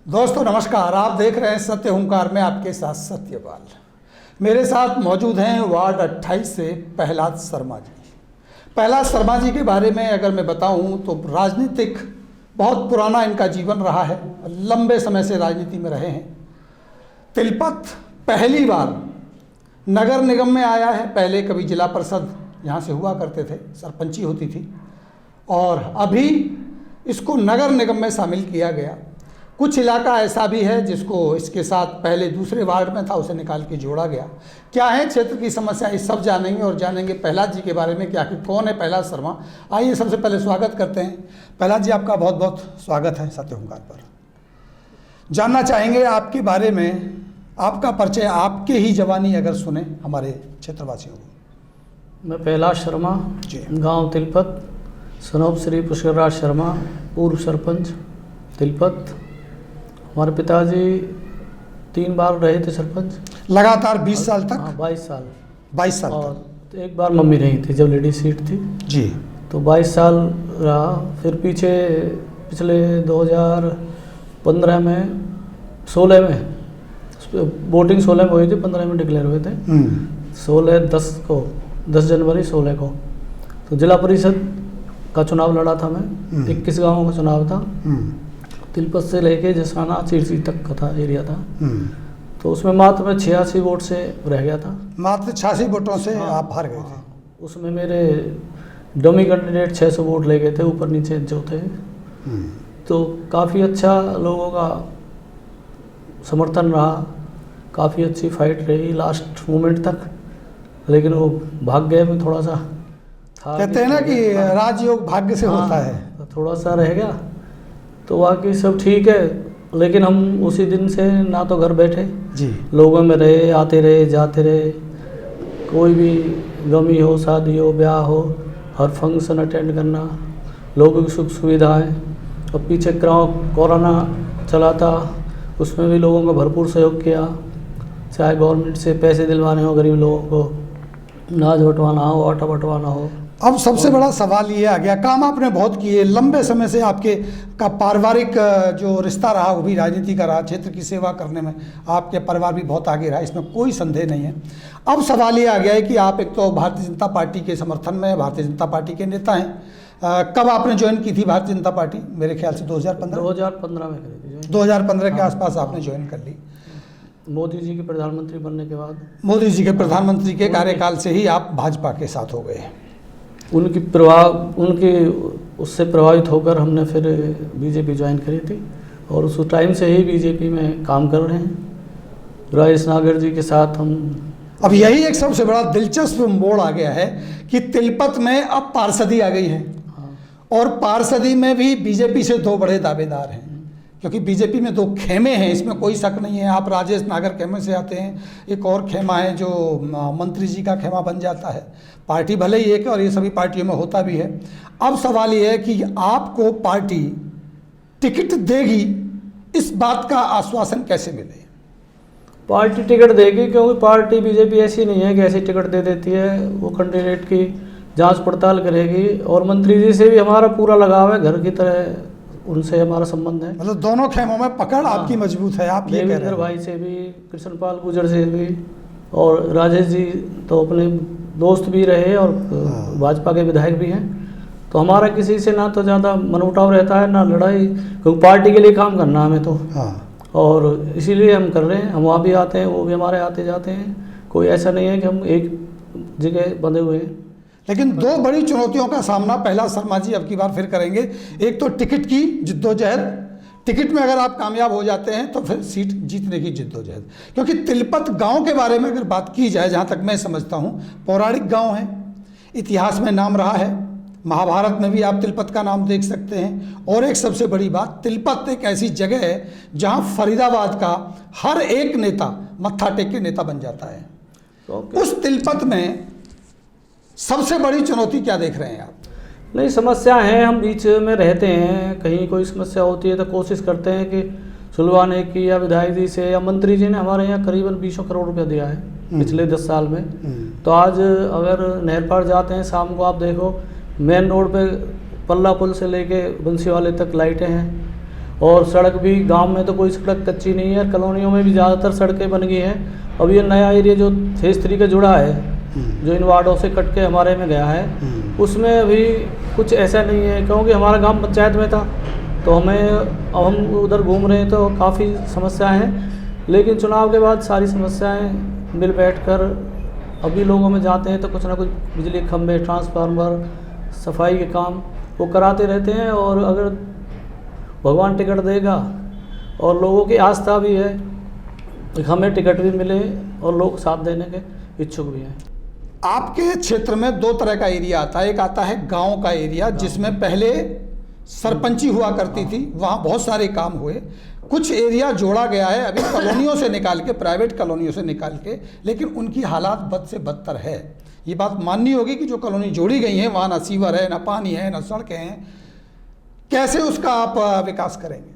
दोस्तों नमस्कार, आप देख रहे हैं सत्य हुंकार में आपके साथ सत्यपाल। मेरे साथ मौजूद हैं वार्ड 28 से प्रहलाद शर्मा जी। प्रहलाद शर्मा जी के बारे में अगर मैं बताऊं तो राजनीतिक बहुत पुराना इनका जीवन रहा है, लंबे समय से राजनीति में रहे हैं। तिलपत पहली बार नगर निगम में आया है, पहले कभी जिला परिषद यहाँ से हुआ करते थे, सरपंची होती थी, और अभी इसको नगर निगम में शामिल किया गया। कुछ इलाका ऐसा भी है जिसको इसके साथ पहले दूसरे वार्ड में था, उसे निकाल के जोड़ा गया। क्या है क्षेत्र की समस्या, ये सब जानेंगे और जानेंगे प्रहलाद जी के बारे में कि आखिर कौन है प्रहलाद शर्मा। आइए सबसे पहले स्वागत करते हैं प्रहलाद जी, आपका बहुत बहुत स्वागत है सत्य हुंकार पर। जानना चाहेंगे आपके बारे में, आपका परिचय, आपके ही जवानी अगर सुने हमारे क्षेत्रवासियों को। मैं प्रहलाद शर्मा जी, गांव तिलपत, सनोप श्री पुष्करराज शर्मा, पूर्व सरपंच तिलपत। हमारे पिताजी 3 बार रहे थे सरपंच, लगातार 20 साल तक। हाँ, 22 साल 22 साल और तक। एक बार मम्मी रही थी जब लेडी सीट थी जी, तो 22 साल रहा। फिर पिछले 2015 में 16 में वोटिंग 16 में हुई थी, 15 में डिक्लेयर हुए थे। 10 जनवरी 16 को तो जिला परिषद का चुनाव लड़ा था मैं। 21 गाँवों का चुनाव था, तिलपत से लेके जसाना चिरसी तक का था एरिया था। तो उसमें मात्र मैं 86 वोट से रह गया था। मात्र 86 वोटों से हाँ, आप हार गए थे। उसमें मेरे डमी कैंडिडेट 600 वोट ले गए थे, ऊपर नीचे जो थे। तो काफ़ी अच्छा लोगों का समर्थन रहा, काफ़ी अच्छी फाइट रही लास्ट मोमेंट तक, लेकिन वो भाग्य में थोड़ा सा था। कहते हैं ना कि राजयोग भाग्य से होता है। तो थोड़ा सा रह गया, तो बाकी सब ठीक है। लेकिन हम उसी दिन से ना तो घर बैठे जी, लोगों में रहे, आते रहे जाते रहे। कोई भी गमी हो, शादी हो, ब्याह हो, हर फंक्शन अटेंड करना, लोगों की सुख सुविधाएं। और पीछे कोरोना चला था, उसमें भी लोगों का भरपूर सहयोग किया, चाहे गवर्नमेंट से पैसे दिलवाने हो, गरीब लोगों को अनाज बंटवाना हो, आटा बंटवाना हो। अब सबसे बड़ा सवाल ये आ गया, काम आपने बहुत किए, लंबे समय से आपके का पारिवारिक जो रिश्ता रहा वो भी राजनीति का रहा, क्षेत्र की सेवा करने में आपके परिवार भी बहुत आगे रहा, इसमें कोई संदेह नहीं है। अब सवाल ये आ गया है कि आप एक तो भारतीय जनता पार्टी के समर्थन में, भारतीय जनता पार्टी के नेता हैं। कब आपने ज्वाइन की थी भारतीय जनता पार्टी? मेरे ख्याल से 2015 में करी थी। 2015 के आसपास आपने ज्वाइन कर ली। मोदी जी के प्रधानमंत्री बनने के बाद, मोदी जी के प्रधानमंत्री के कार्यकाल से ही आप भाजपा के साथ हो गए। उनके उससे प्रभावित होकर हमने फिर बीजेपी ज्वाइन करी थी, और उस टाइम से ही बीजेपी में काम कर रहे हैं राजेश नागर जी के साथ हम। अब यही एक सबसे बड़ा दिलचस्प मोड़ आ गया है कि तिलपत में अब पार्षदी आ गई है। हाँ, और पार्षदी में भी बीजेपी से 2 बड़े दावेदार हैं, क्योंकि बीजेपी में 2 खेमे हैं, इसमें कोई शक नहीं है। आप राजेश नागर खेमे से आते हैं, एक और खेमा है जो मंत्री जी का खेमा बन जाता है। पार्टी भले ही एक है और ये सभी पार्टियों में होता भी है। अब सवाल ये है कि आपको पार्टी टिकट देगी, इस बात का आश्वासन कैसे मिले? पार्टी टिकट देगी, क्योंकि पार्टी बीजेपी ऐसी नहीं है कि ऐसी टिकट दे देती है। वो कैंडिडेट की जांच पड़ताल करेगी, और मंत्री जी से भी हमारा पूरा लगाव है, घर की तरह उनसे हमारा संबंध है। मतलब दोनों खेमों में पकड़ आपकी मजबूत है, आप ये कह रहे देवेंद्र हैं। भाई से भी, कृष्णपाल गुजर से भी, और राजेश जी तो अपने दोस्त भी रहे और भाजपा के विधायक भी हैं। तो हमारा किसी से ना तो ज़्यादा मनमुटाव रहता है, ना लड़ाई, क्योंकि पार्टी के लिए काम करना हमें तो। हाँ, और इसीलिए हम कर रहे हैं। हम वहाँ भी आते हैं, वो भी हमारे आते जाते हैं। कोई ऐसा नहीं है कि हम एक जगह बंधे हुए हैं। लेकिन 2 बड़ी चुनौतियों का सामना प्रहलाद शर्मा जी अब की बार फिर करेंगे। एक तो टिकट की जिद्दोजहद, टिकट में अगर आप कामयाब हो जाते हैं तो फिर सीट जीतने की जिद्दोजहद। क्योंकि तिलपत गांव के बारे में अगर बात की जाए, जहां तक मैं समझता हूं, पौराणिक गांव है, इतिहास में नाम रहा है, महाभारत में भी आप तिलपत का नाम देख सकते हैं। और एक सबसे बड़ी बात, तिलपत एक ऐसी जगह है जहां फरीदाबाद का हर एक नेता मत्था टेक के नेता बन जाता है। उस तिलपत में सबसे बड़ी चुनौती क्या देख रहे हैं आप? नहीं, समस्या है, हम बीच में रहते हैं, कहीं कोई समस्या होती है तो कोशिश करते हैं कि सुलझाने की, या विधायक जी से या मंत्री जी ने हमारे यहाँ करीबन 20 करोड़ रुपया दिया है पिछले 10 साल में। तो आज अगर नहर पार जाते हैं शाम को, आप देखो मेन रोड पे पल्ला पुल से लेके बंसी वाले तक लाइटें हैं। और सड़क भी गांव में तो कोई सड़क कच्ची नहीं है, कॉलोनियों में भी ज़्यादातर सड़कें बन गई हैं। अब ये नया एरिया जो फेज 3 का जुड़ा है, जो इन वार्डों से कट के हमारे में गया है, उसमें अभी कुछ ऐसा नहीं है, क्योंकि हमारा गांव पंचायत में था। तो अब हम उधर घूम रहे हैं तो काफ़ी समस्याएं हैं, लेकिन चुनाव के बाद सारी समस्याएं मिल बैठकर अभी लोगों में जाते हैं तो कुछ ना कुछ बिजली के खंभे, ट्रांसफार्मर, सफाई के काम वो कराते रहते हैं। और अगर भगवान टिकट देगा और लोगों की आस्था भी है, हमें टिकट भी मिले और लोग साथ देने के इच्छुक भी हैं। आपके क्षेत्र में दो तरह का एरिया आता है, एक आता है गांव का एरिया जिसमें पहले सरपंची हुआ करती थी, वहाँ बहुत सारे काम हुए। कुछ एरिया जोड़ा गया है अभी कॉलोनियों से निकाल के, प्राइवेट कॉलोनियों से निकाल के, लेकिन उनकी हालात बद से बदतर है। ये बात माननी होगी कि जो कॉलोनी जोड़ी गई हैं वहाँ ना सीवर है, ना पानी है, ना सड़कें हैं। कैसे उसका आप विकास करेंगे?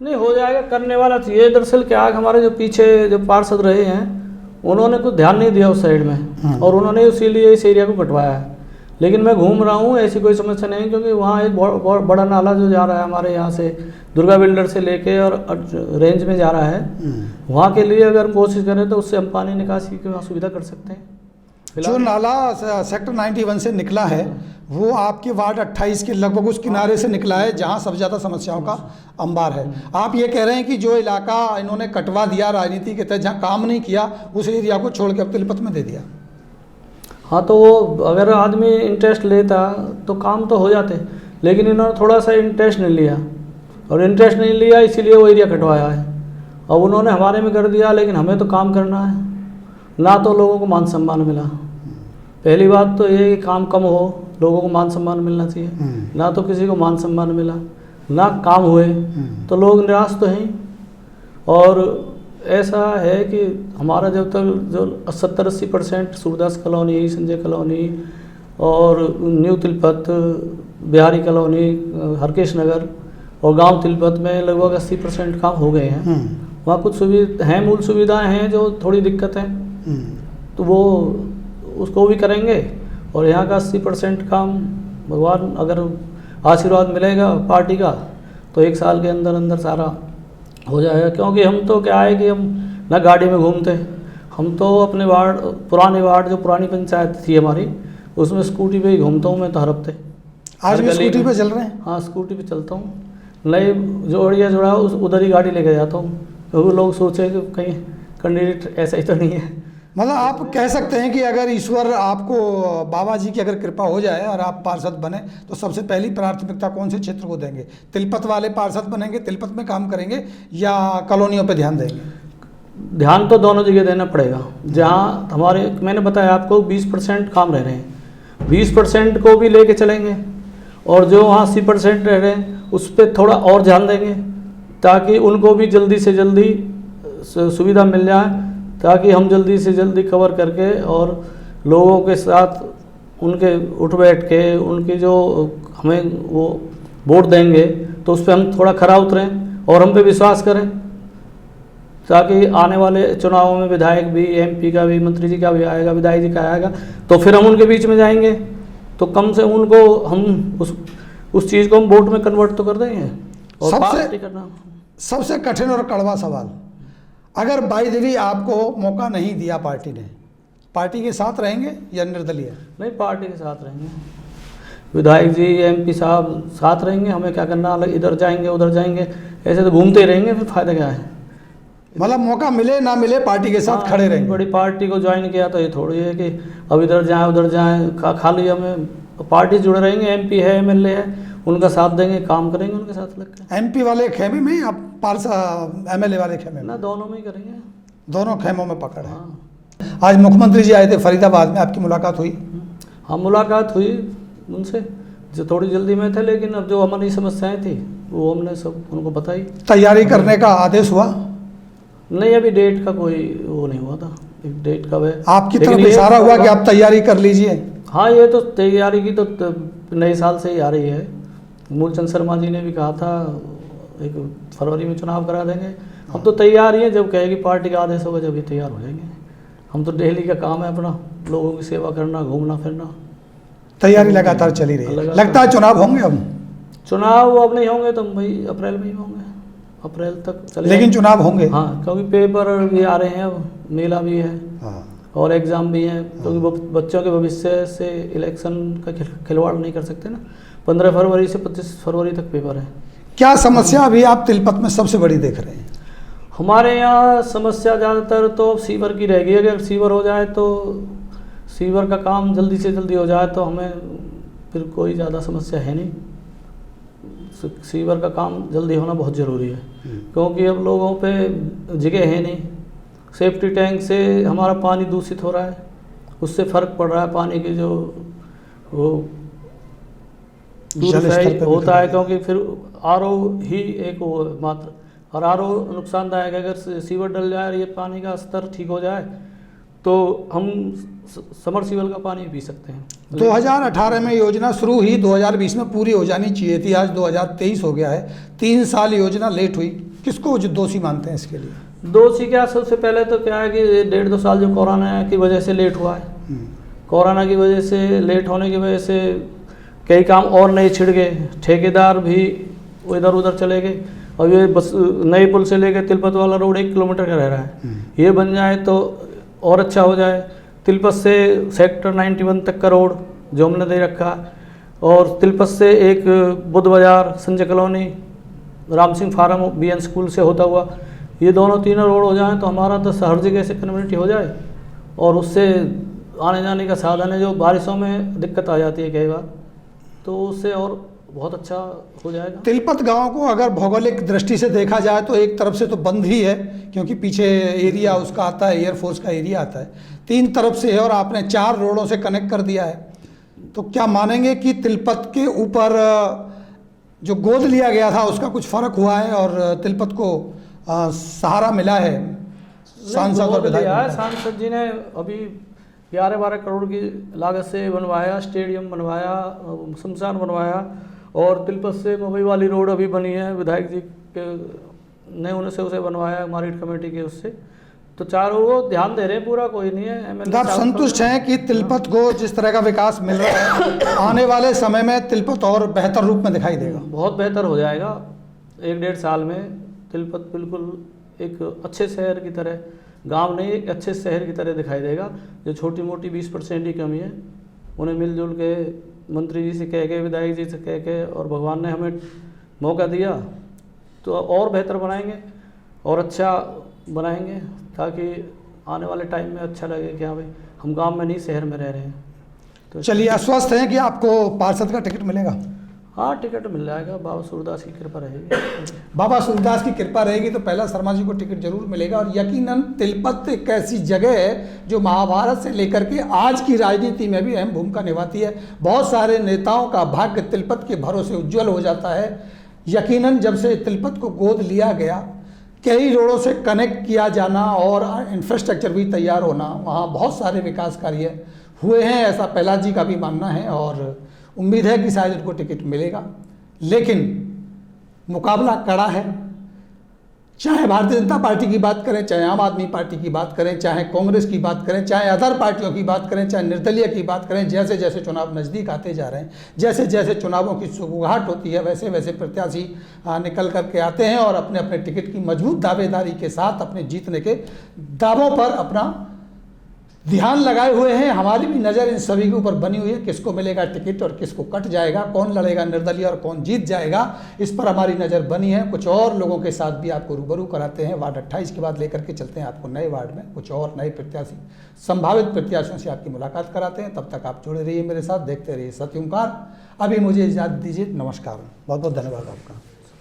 नहीं, हो जाएगा, करने वाला चाहिए। दरअसल क्या है, हमारे जो पीछे जो पार्षद रहे हैं उन्होंने कुछ ध्यान नहीं दिया उस साइड में, और उन्होंने इसीलिए इस एरिया को कटवाया है। लेकिन मैं घूम रहा हूँ, ऐसी कोई समस्या नहीं, क्योंकि वहाँ एक बहुत बड़ा नाला जो जा रहा है हमारे यहाँ से दुर्गा बिल्डर से लेके और रेंज में जा रहा है, वहाँ के लिए अगर हम कोशिश करें तो उससे हम पानी निकासी की वहाँ सुविधा कर सकते हैं। जो नाला सेक्टर 91 से निकला है वो आपके वार्ड 28 के लगभग उस किनारे से निकला है जहां सबसे ज़्यादा समस्याओं का अंबार है। आप ये कह रहे हैं कि जो इलाका इन्होंने कटवा दिया राजनीति के तहत, जहां काम नहीं किया, उस एरिया को छोड़ के अब तिलपत में दे दिया। हाँ, तो वो अगर आदमी इंटरेस्ट लेता तो काम तो हो जाते, लेकिन इन्होंने थोड़ा सा इंटरेस्ट नहीं लिया, और इंटरेस्ट नहीं लिया इसीलिए वो एरिया कटवाया है। अब उन्होंने हमारे में कर दिया, लेकिन हमें तो काम करना है ना, तो लोगों को मान सम्मान मिला। पहली बात तो ये कि काम कम हो, लोगों को मान सम्मान मिलना चाहिए, ना तो किसी को मान सम्मान मिला, ना काम हुए, तो लोग निराश तो हैं। और ऐसा है कि हमारा जब तक जो 70-80% सूरदास कॉलोनी, संजय कॉलोनी और न्यू तिलपत, बिहारी कॉलोनी, हरकेश नगर और गांव तिलपत में लगभग 80% काम हो गए हैं। वहाँ कुछ सुविधा हैं, मूल सुविधाएं हैं जो थोड़ी दिक्कत है, तो वो उसको भी करेंगे। और यहाँ का 80% काम भगवान अगर आशीर्वाद मिलेगा पार्टी का तो 1 साल के अंदर अंदर सारा हो जाएगा। क्योंकि हम तो क्या है कि हम ना गाड़ी में घूमते, हम तो अपने वार्ड, पुराने वार्ड जो पुरानी पंचायत थी हमारी, उसमें स्कूटी पे ही घूमता हूँ मैं तो हर हफ्ते। आज भी स्कूटी पे चल रहे हैं? हाँ, स्कूटी पे चलता हूँ। नए जो एरिया जुड़ा है उधर ही गाड़ी लेके जाता हूँ, क्योंकि लोग सोचे कि कहीं कैंडिडेट ऐसा ही तो नहीं है। मतलब आप कह सकते हैं कि अगर ईश्वर आपको, बाबा जी की अगर कृपा हो जाए और आप पार्षद बने तो सबसे पहली प्राथमिकता कौन से क्षेत्र को देंगे? तिलपत वाले पार्षद बनेंगे, तिलपत में काम करेंगे, या कॉलोनियों पे ध्यान देंगे? ध्यान तो दोनों जगह देना पड़ेगा। जहाँ हमारे, मैंने बताया आपको 20% काम रह रहे हैं, 20% को भी लेके चलेंगे, और जो वहाँ 80% रह रहे हैं उस पर थोड़ा और ध्यान देंगे, ताकि उनको भी जल्दी से जल्दी सुविधा मिल जाए, ताकि हम जल्दी से जल्दी कवर करके और लोगों के साथ उनके उठ बैठ के उनकी जो हमें वो वोट देंगे तो उस पर हम थोड़ा खरा उतरें और हम पे विश्वास करें, ताकि आने वाले चुनावों में विधायक भी, MP का भी, मंत्री जी का भी आएगा, विधायक जी का आएगा, तो फिर हम उनके बीच में जाएंगे तो कम से उनको हम उस चीज़ को हम वोट में कन्वर्ट तो कर देंगे। और पार्टी करना सबसे कठिन और कड़वा सवाल, अगर बाई देवी आपको मौका नहीं दिया पार्टी ने, पार्टी के साथ रहेंगे या निर्दलीय? नहीं, पार्टी के साथ रहेंगे। विधायक जी, MP साहब साथ रहेंगे, हमें क्या करना, अलग इधर जाएंगे उधर जाएंगे, ऐसे तो घूमते रहेंगे, फिर फायदा क्या है? मतलब मौका मिले ना मिले पार्टी के साथ खड़े रहेंगे। बड़ी पार्टी को ज्वाइन किया तो ये थोड़ी है कि अब इधर जाएँ उधर जाएँ, खाली हमें पार्टी जुड़े रहेंगे। MP है, MLA है, उनका साथ देंगे, काम करेंगे उनके साथ लग के। MP वाले खेमे में या MLA वाले खेमे में? ना, दोनों में ही करेंगे, दोनों खेमों में पकड़ है। आज मुख्यमंत्री जी आए थे फरीदाबाद में, आपकी मुलाकात हुई? हाँ, मुलाकात हुई उनसे, जो थोड़ी जल्दी में थे, लेकिन अब जो हमारी समस्याएं थी वो हमने सब उनको बताई। तैयारी करने का आदेश हुआ? नहीं, अभी डेट का कोई वो नहीं हुआ था, एक डेट कब है। आपकी तरफ इशारा हुआ कि आप तैयारी कर लीजिए? हाँ, ये तो तैयारी की तो नए साल से ही आ रही है। मूलचंद शर्मा जी ने भी कहा था 1 फरवरी में चुनाव करा देंगे। हम तो तैयार ही हैं, जब कहेगी पार्टी का आदेश होगा जब ही तैयार हो जाएंगे। हम तो डेली का काम है अपना, लोगों की सेवा करना, घूमना फिरना। तैयारी लगातार चली रही है। लगता है चुनाव होंगे? अब चुनाव अब नहीं होंगे तो मई अप्रैल में ही होंगे। अप्रैल तक चलेगा। लेकिन चुनाव होंगे। हाँ, क्योंकि पेपर भी आ रहे हैं, अब मेला भी है हाँ। और एग्ज़ाम भी हैं, क्योंकि बच्चों के भविष्य से इलेक्शन का खिलवाड़ नहीं कर सकते ना। 15 फरवरी से 25 फरवरी तक पेपर है। क्या समस्या अभी आप तिलपत में सबसे बड़ी देख रहे हैं? हमारे यहाँ समस्या ज़्यादातर तो सीवर की रहेगी। अगर सीवर हो जाए तो सीवर का काम जल्दी से जल्दी हो जाए तो हमें फिर कोई ज़्यादा समस्या है नहीं। सीवर का काम जल्दी होना बहुत ज़रूरी है, क्योंकि अब लोगों पे जगह है नहीं। सेफ्टी टैंक से हमारा पानी दूषित हो रहा है, उससे फ़र्क पड़ रहा है पानी की जो वो प्यूरिफाई होता है, क्योंकि फिर आरओ ही एक वो मात्र, और आरओ नुकसानदायक है। अगर सीवर डल जाए और ये पानी का स्तर ठीक हो जाए तो हम समरसीबल का पानी पी सकते हैं। 2018 में योजना शुरू हुई, 2020 में पूरी हो जानी चाहिए थी। आज 2023 हो गया है, 3 साल योजना लेट हुई। किसको जो दोषी मानते हैं इसके लिए? दोषी क्या, सबसे पहले तो क्या है कि 1.5-2 साल जो कोरोना की वजह से लेट हुआ है। कोरोना की वजह से लेट होने की वजह से कई काम और नए छिड़ गए, ठेकेदार भी इधर उधर चले गए। और ये बस नए पुल से लेकर तिलपत वाला रोड 1 किलोमीटर का रह रहा है, ये बन जाए तो और अच्छा हो जाए। तिलपत से सेक्टर 91 तक का रोड जो हमने दे रखा, और तिलपत से एक Buddh Bazaar, Sanjay colony, Ram Singh farm, BN school से होता हुआ, ये तीनों रोड हो जाएं तो हमारा तो हर जगह से कन्वर्टी हो जाए, और उससे आने जाने का साधन है। जो बारिशों में दिक्कत आ जाती है कई बार, तो उससे और बहुत अच्छा हो जाएगा। तिलपत गांव को अगर भौगोलिक दृष्टि से देखा जाए तो एक तरफ से तो बंद ही है, क्योंकि पीछे एरिया उसका आता है, एयरफोर्स का एरिया आता है। 3 तरफ से है और आपने 4 रोडों से कनेक्ट कर दिया है। तो क्या मानेंगे कि तिलपत के ऊपर जो गोद लिया गया था उसका कुछ फ़र्क हुआ है और तिलपत को सहारा मिला है? सांसद और विधायक, सांसद जी ने अभी 11-12 करोड़ की लागत से बनवाया, स्टेडियम बनवाया, शमशान बनवाया, और तिलपत से मुंबई वाली रोड अभी बनी है, विधायक जी के ने उनसे उसे बनवाया मार्केट कमेटी के उससे। तो चारों वो ध्यान दे रहे हैं, पूरा कोई नहीं है। आप संतुष्ट हैं कि तिलपत को जिस तरह का विकास मिल रहा है आने वाले समय में तिलपत और बेहतर रूप में दिखाई देगा? बहुत बेहतर हो जाएगा। 1-1.5 साल में तिलपत बिल्कुल एक अच्छे शहर की तरह, गांव नहीं, एक अच्छे शहर की तरह दिखाई देगा। जो छोटी मोटी 20% की कमी है, उन्हें मिलजुल के मंत्री जी से कह के, विधायक जी से कह के, और भगवान ने हमें मौका दिया तो और बेहतर बनाएंगे और अच्छा बनाएंगे, ताकि आने वाले टाइम में अच्छा लगे कि हाँ भाई हम गांव में नहीं शहर में रह रहे हैं। तो चलिए, आश्वस्त हैं कि आपको पार्षद का टिकट मिलेगा? हाँ, टिकट मिल जाएगा, बाबा सूरदास की कृपा रहेगी। बाबा सूरदास की कृपा रहेगी तो पहला शर्मा जी को टिकट जरूर मिलेगा। और यकीनन तिलपत एक ऐसी जगह है जो महाभारत से लेकर के आज की राजनीति में भी अहम भूमिका निभाती है। बहुत सारे नेताओं का भाग्य तिलपत के भरोसे उज्जवल हो जाता है। यकीनन जब से तिलपत को गोद लिया गया, कई रोडों से कनेक्ट किया जाना और इंफ्रास्ट्रक्चर भी तैयार होना, वहाँ बहुत सारे विकास कार्य हुए हैं, ऐसा प्रहलाद जी का भी मानना है। और उम्मीद है कि शायद उनको टिकट मिलेगा। लेकिन मुकाबला कड़ा है। चाहे भारतीय जनता पार्टी की बात करें, चाहे आम आदमी पार्टी की बात करें, चाहे कांग्रेस की बात करें, चाहे अदर पार्टियों की बात करें, चाहे निर्दलीय की बात करें, जैसे जैसे चुनाव नज़दीक आते जा रहे हैं, जैसे जैसे चुनावों की सुगबुगाहट होती है, वैसे वैसे प्रत्याशी निकल करके आते हैं और अपने अपने टिकट की मजबूत दावेदारी के साथ अपने जीतने के दावों पर अपना ध्यान लगाए हुए हैं। हमारी भी नज़र इन सभी के ऊपर बनी हुई है, किसको मिलेगा टिकट और किसको कट जाएगा, कौन लड़ेगा निर्दलीय और कौन जीत जाएगा, इस पर हमारी नज़र बनी है। कुछ और लोगों के साथ भी आपको रूबरू कराते हैं। वार्ड 28 के बाद लेकर के चलते हैं आपको नए वार्ड में, कुछ और नए प्रत्याशी, संभावित प्रत्याशियों से आपकी मुलाकात कराते हैं। तब तक आप जुड़े रहिए मेरे साथ, देखते रहिए सत्य ओंकार। अभी मुझे इजाज़त दीजिए, नमस्कार, बहुत बहुत धन्यवाद आपका।